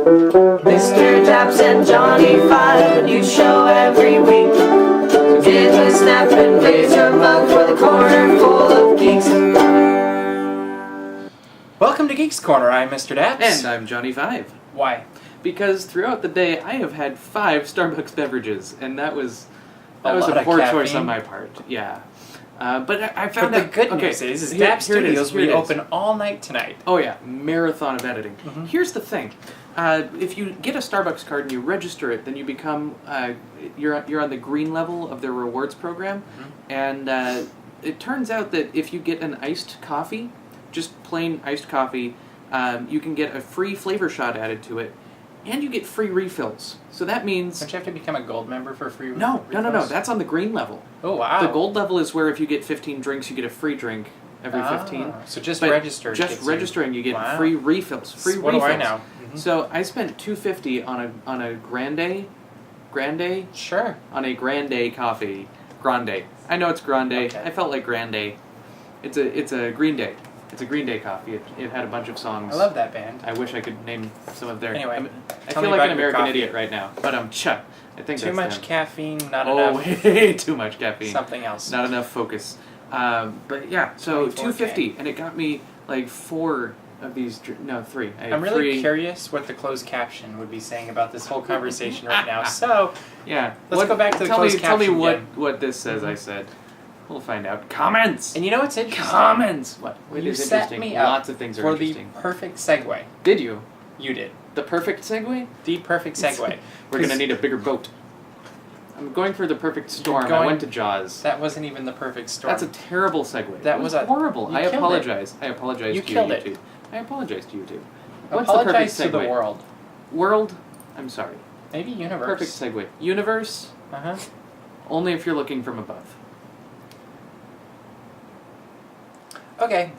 Mr. Daps and Johnny Five, a new show every week. So give a snap and raise your mug for the corner full of geeks. Welcome to Geeks Corner. I'm Mr. Daps. And I'm Johnny Five. Why? Because throughout the day I have had 5 Starbucks beverages, and that was A a lot poor of choice caffeine. on my part. Yeah. But I But found the out... good okay, news is here- DAPs here it is, Studios, here we it is. open all night tonight. Oh yeah, marathon of editing. Mhm. Here's the thing. If you get a Starbucks card and you register it, then you become... you're on the green level of their rewards program. Mhm. And it turns out that if you get an iced coffee, just plain iced coffee, you can get a free flavor shot added to it, and you get free refills. So that means... Don't you have to become a gold member for free No. That's on the green level. Oh, wow. The gold level is where if you get 15 drinks, you get a free drink every 15. So just But register. Just registering, you get Wow. free refills. Free What refills. do I know? Mhm. So I spent $2.50 on a grande, Sure. on a grande coffee. Grande. I know it's grande. Okay. I felt like grande. It's a Green Day. It's a Green Day coffee. It had a bunch of songs. I love that band. I wish I could name some of their... Anyway, I tell feel me like about an your American coffee. idiot right now. But I think Too that's much them. caffeine, not Oh, enough. way too much caffeine. Something else. Not enough focus. But yeah, so 24K. $2.50, and it got me like 4 of these. No, 3. I had I'm really 3. curious what the closed caption would be saying about this whole conversation right now. So, Yeah. let's go back to the tell closed me, Tell me caption what, again. what this says. Mhm. I said. We'll find out. Comments. and you know what's interesting? Comments. What? What You is set interesting? me up Lots of things are for interesting. the perfect segue. Did you? You did. The perfect segue? The perfect segue. We're gonna need a bigger boat. I'm going for the perfect storm. I going- went to Jaws. That wasn't even the perfect storm. That's a terrible segue. That It was horrible. you I killed it. apologize. I apologize You to you, killed it. YouTube. I apologize to you too. What's the perfect Apologize segue? to the world. World? I'm sorry. Maybe universe. Perfect segue. Universe? Uh-huh. Only if you're looking from above. Okay.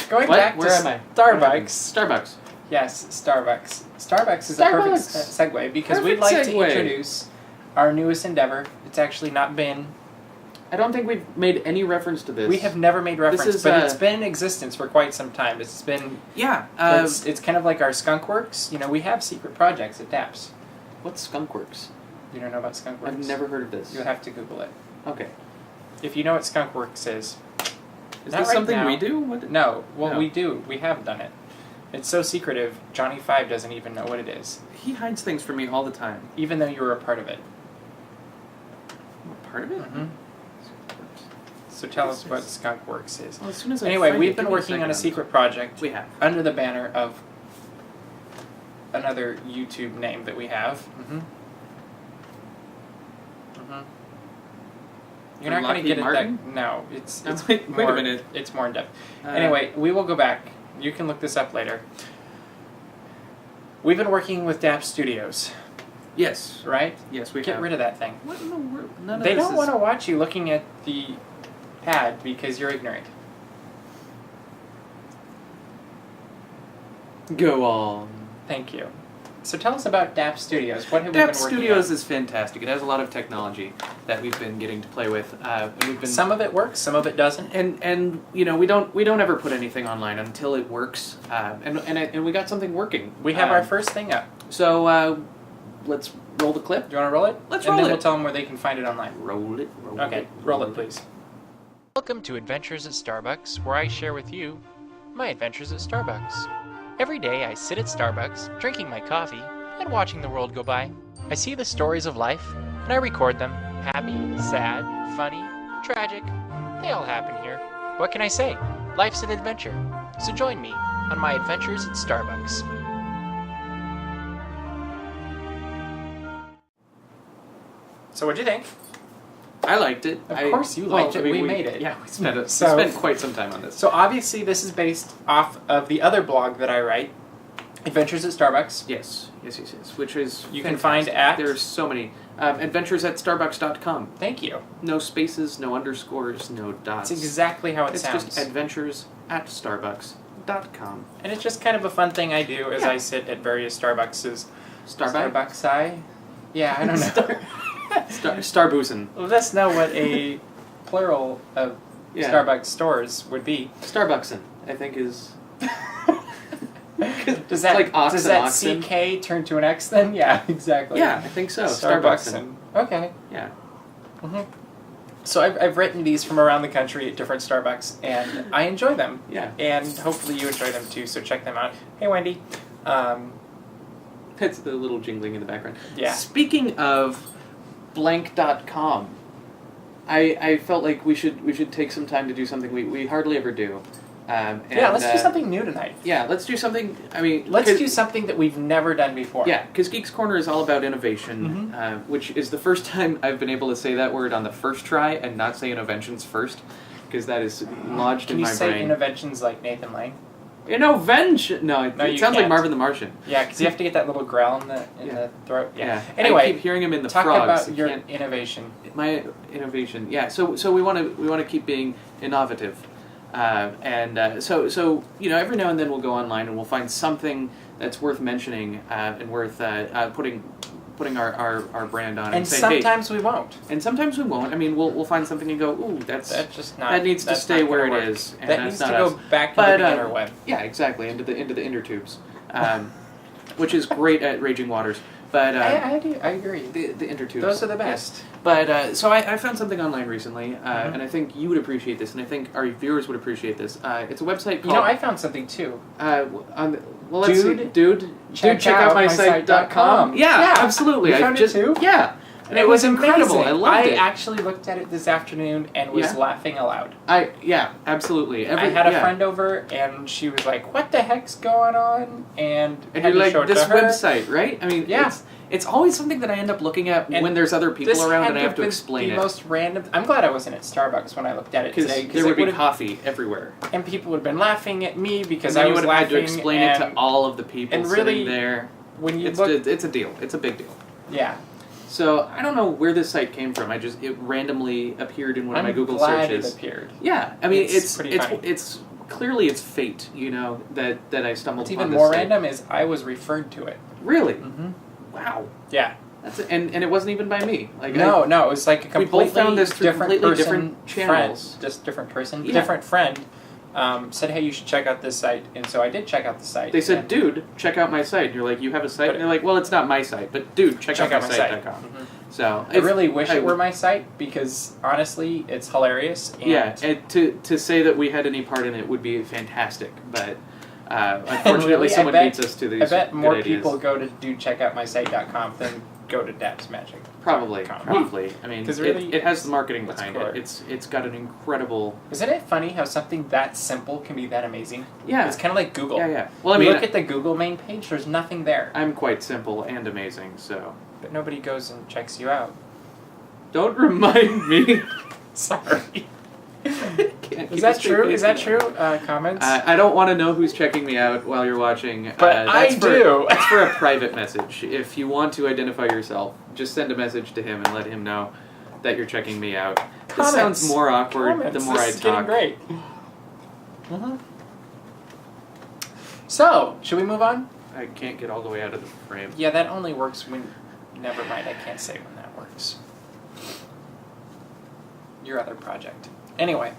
Going What? back Where to am I? Starbucks. Starbucks. Yes, Starbucks. Starbucks is a perfect segue because we'd Perfect like to segue. introduce our newest endeavor. It's actually not been... I don't think we've made any reference to this. We have never made reference, is, but it's been in existence for quite some time. It's been... Yeah. it's kind of like our Skunk Works. You know, we have secret projects at DAPS. What's Skunkworks? You don't know about Skunk Works? I've never heard of this. You'll have to Google it. Okay. If you know what Skunk Works is... Is Not this right something now. we do? What? No, well, No. we do. We have done it. It's so secretive, Johnny Five doesn't even know what it is, He hides things from me all the time. even though you were a part of it. I'm a part of it? Mm-hmm. So tell us what Skunk Works is. Well, as soon as I Anyway, find we've it, been give me working on a second. secret project We have. under the banner of another YouTube name that we have. Mm-hmm. Mm-hmm. You're not going to Lockheed get it Martin? that... No, it's No, wait more, a minute. It's more in depth. Anyway, we will go back. You can look this up later. We've been working with DAPs Studios, Yes. right? Yes, we Get have. rid of that thing. What in the world? None of They this don't is- want to watch you looking at the pad because you're ignorant. Go on. Thank you. So tell us about DAPs Studios. What have we been DAPs working Studios on? is fantastic. It has a lot of technology that we've been getting to play with. And we've been Some of it works, some of it doesn't. and you know we don't ever put anything online until it works. And we got something working. We have our first thing up. So let's roll the clip. Do you want to roll it? Let's and roll then it. we'll tell them where they can find it online. Roll it. Roll Okay, it. roll it, please. Welcome to Adventures at Starbucks, where I share with you my adventures at Starbucks. Every day I sit at Starbucks, drinking my coffee, and watching the world go by. I see the stories of life, and I record them. Happy, sad, funny, tragic. They all happen here. What can I say? Life's an adventure. So join me on my adventures at Starbucks. So what'd you think? I liked it. Of course you liked it. We made it. Yeah, we spent So- we spent quite some time on this. So obviously this is based off of the other blog that I write, Adventures at Starbucks. Yes. Which is You can fantastic. find at- There's so many adventures at Starbucks.com. Thank you. No spaces, no underscores, no dots. That's exactly how it It's sounds. just adventures at Starbucks.com. And it's just kind of a fun thing I do as Yeah. I sit at various Starbucks'. Starbucks. Starbucks-I? Yeah, I don't know. Starboosin. Let us know what a plural of Yeah. Starbucks stores would be. Starbucksin, I think is Does that like ox does and that oxen. CK turn to an X then? Yeah, exactly. Yeah, I think so. Starbucks and okay. Yeah. Mm-hmm. So I've written these from around the country at different Starbucks, and I enjoy them. Yeah. And hopefully you enjoy them too. So check them out. Hey Wendy. That's the little jingling in the background. Yeah. Speaking of blank.com, I felt like we should take some time to do something we hardly ever do. Yeah, let's do something new tonight. Yeah, let's do something. I mean, Let's do something that we've never done before. Yeah, because Geeks Corner is all about innovation, which is the first time I've been able to say that word on the first try and not say innovations first, because that is lodged in my brain. Can you say innovations like Nathan Lane? Innovention? No, it sounds like can't. Marvin the Martian. Yeah, because you have to get that little growl in the throat. Yeah. I Anyway, keep hearing him in the talk frogs. about your innovation. My innovation. Yeah. So we want to keep being innovative. So every now and then we'll go online and we'll find something that's worth mentioning and worth putting our brand on. And say, sometimes we won't. And sometimes we won't. I mean, we'll find something and go, ooh, That's just not. that needs to stay where it work. is. And that that's needs to not go us. back into the interweb. Yeah, exactly, into the inner tubes, which is great at Raging Waters. But I agree. The inner tubes. Those are the best. Yes. But so I found something online recently, and I think you would appreciate this, and I think our viewers would appreciate this. It's a website called. I found something too. Let's see. Dude, check out my site.com. Yeah, absolutely. You found it too? Yeah. And it was incredible. Amazing. I loved it. I actually looked at it this afternoon and was laughing aloud. Yeah, absolutely. I had a friend over and she was like, "What the heck's going on?" And you're like, show it this to her. website, right? I mean, it's always something that I end up looking at when there's other people around and I have to explain it. The most random. I'm glad I wasn't at Starbucks when I looked at it today because there would be coffee everywhere, and people would have been laughing at me because I was would have had to laughing explain it to all of the people sitting there. When you it's a deal. It's a big deal. Yeah. So I don't know where this site came from. It randomly appeared in one of my Google searches. It appeared. Yeah, I mean it's clearly it's fate, that I stumbled What's upon even this more site. random is I was referred to it. Really? Mm-hmm. Wow. Yeah. That's and it wasn't even by me. No, it was like a completely we both found this through completely different channels. Just different person, different friend. Said, hey, you should check out this site, and so I did check out the site. They said, dude, check out my site. And you're like, you have a site? And they're like, well, it's not my site, but dude, check out my site.com. Mm-hmm. So I really wish it were my site because honestly, it's hilarious. And to say that we had any part in it would be fantastic, but unfortunately, someone beats us to these. I bet more good people ideas. go to checkoutomysite.com than go to DAPs Magic. Probably. I mean, really, it has the marketing behind cool. it. It's got an incredible. Isn't it funny how something that simple can be that amazing? Yeah. It's kind of like Google. Yeah. Well, I mean, look at the Google main page. There's nothing there. I'm quite simple and amazing, so. But nobody goes and checks you out. Don't remind me. Sorry. Is that true? Is that true? Comments? I don't want to know who's checking me out while you're watching. But I do. That's for a private message. If you want to identify yourself, just send a message to him and let him know that you're checking me out. Comments. This sounds more awkward the more this I is talk. Getting great. Mm-hmm. So, should we move on? I can't get all the way out of the frame. Yeah, that only works when... Never mind, I can't say when that works. Your other project. Anyway.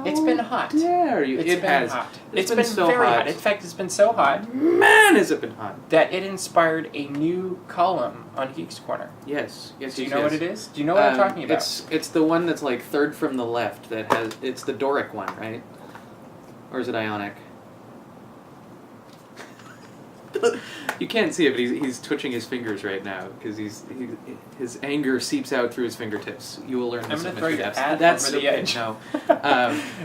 It's been hot. Dare you? It has. Hot. It's been so very hot. In fact, it's been so hot. Man, has it been hot. That it inspired a new column on Geeks Corner. Yes. Do you know what it is? Do you know what I'm talking about? It's the one that's like third from the left that has... It's the Doric one, right? Or is it Ionic? You can't see it, but he's twitching his fingers right now because his anger seeps out through his fingertips. You will learn this. I'm going to throw your pad That's over the edge. No.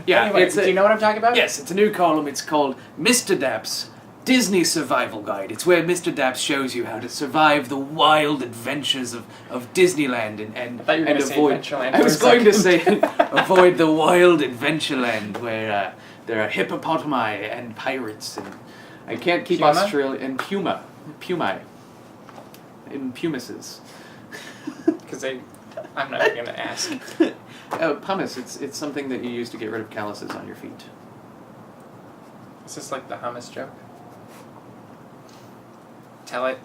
Anyway, do you know what I'm talking about? Yes, it's a new column. It's called Mr. Daps Disney Survival Guide. It's where Mr. Daps shows you how to survive the wild adventures of Disneyland and I thought you were going to say Adventureland. I was going to say avoid the wild Adventureland where there are hippopotami and pirates and I can't keep Australia and Pumae, and pumices. Because I'm not going to ask. Pumice. It's something that you use to get rid of calluses on your feet. Is this like the hummus joke? Tell it.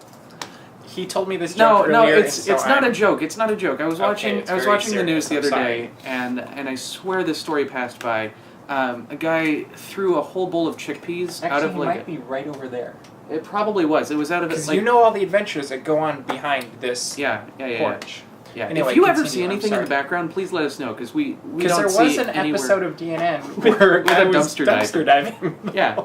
He told me this joke earlier. No, it's not a joke. It's not a joke. I was watching the news the other day, and I swear this story passed by A guy threw a whole bowl of chickpeas out of he like. might be right over there. It probably was. It was out of it. Because Like, you know all the adventures that go on behind this yeah. porch. Yeah. Anyway, if you ever continue, see I'm anything in sorry. the background, please let us know because we Because don't there was see an anywhere. episode of DNN where With I a was dumpster diving. Yeah.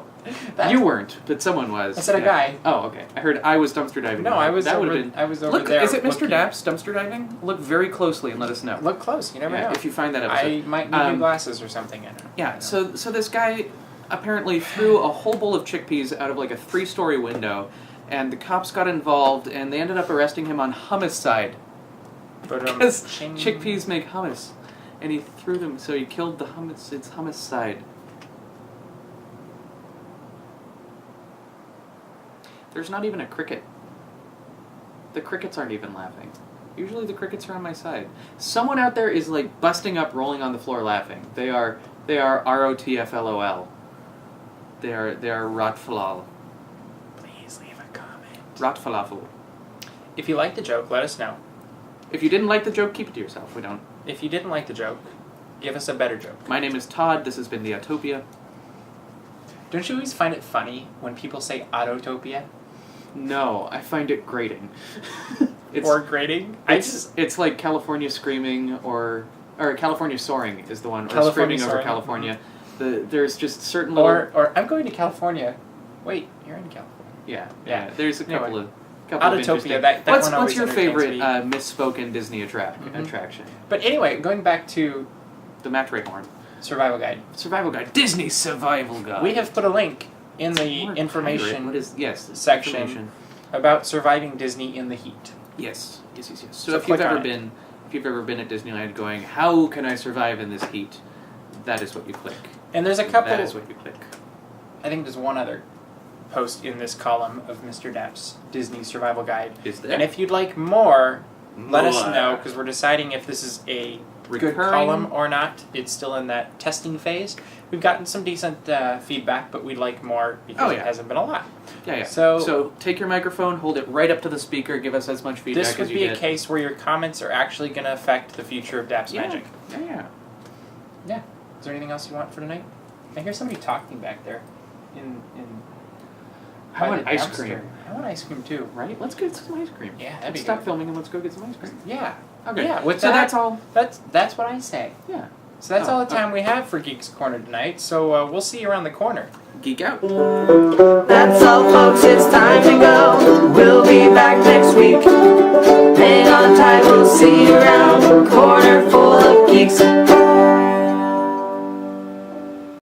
That's- You weren't, but someone was. I said a Yeah. guy. Oh, okay. I heard I was dumpster diving. No, I was that over. would've been. I was over Look, there. is it Mr. looking. Daps dumpster diving? Look very closely and let us know. Look close. You never Yeah, know. if you find that episode. I might need new glasses or something. I don't know. Yeah. So this guy apparently threw a whole bowl of chickpeas out of like a 3-story window, and the cops got involved, and they ended up arresting him on homicide because chickpeas make hummus, and he threw them. So he killed the hummus. It's homicide. There's not even a cricket. The crickets aren't even laughing. Usually the crickets are on my side. Someone out there is like busting up, rolling on the floor laughing. They are ROTFLOL. They are Rotfalal. Please leave a comment. Rotfalafel. If you like the joke, let us know. If you didn't like the joke, keep it to yourself. We don't. If you didn't like the joke, give us a better joke. My name is Todd. This has been the Autopia. Don't you always find it funny when people say Autotopia? No, I find it grating. Or grating? It's like California Screaming or California Soaring is the one, or California Screaming over Soaring, California. There's just certain little... Or I'm going to California. Wait, you're in California. Yeah. There's a couple Anyway. of Autotopia, interesting... that what's one always your favorite entertains me. misspoken Disney attraction? But anyway, going back to The Matre Horn. Survival Guide. Survival Guide. Disney Survival Guide. We have put a link in the More information pirate. What is yes section information. about surviving Disney in the heat. Yes. So, So if you've click on ever it. been at Disneyland going, how can I survive in this heat? That is what you click. And there's a couple... That is what you click. I think there's one other post in this column of Mr. Depp's Disney Survival Guide. Is there? And if you'd like more, let us More. know, because we're deciding if this is a good Recurring. column or not. It's still in that testing phase. We've gotten some decent feedback, but we'd like more because it hasn't been a lot. Yeah. So take your microphone, hold it right up to the speaker, give us as much feedback this would as you be get. a case where your comments are actually going to affect the future of DAPs Magic. Yeah. Yeah. Is there anything else you want for tonight? I hear somebody talking back there. I want by the ice dumpster. cream. I want ice cream too. Right? Let's get some ice cream. Yeah, that'd Let's be stop good. filming and let's go get some ice cream. Yeah. Okay. Yeah. With So that, that's all. That's what I say. Yeah. So that's Oh, all the time we have for Geeks Corner tonight. So we'll see you around the corner. Geek out. That's all, folks, it's time to go. We'll be back next week. Hang on tight, we'll see you around. Corner full of geeks.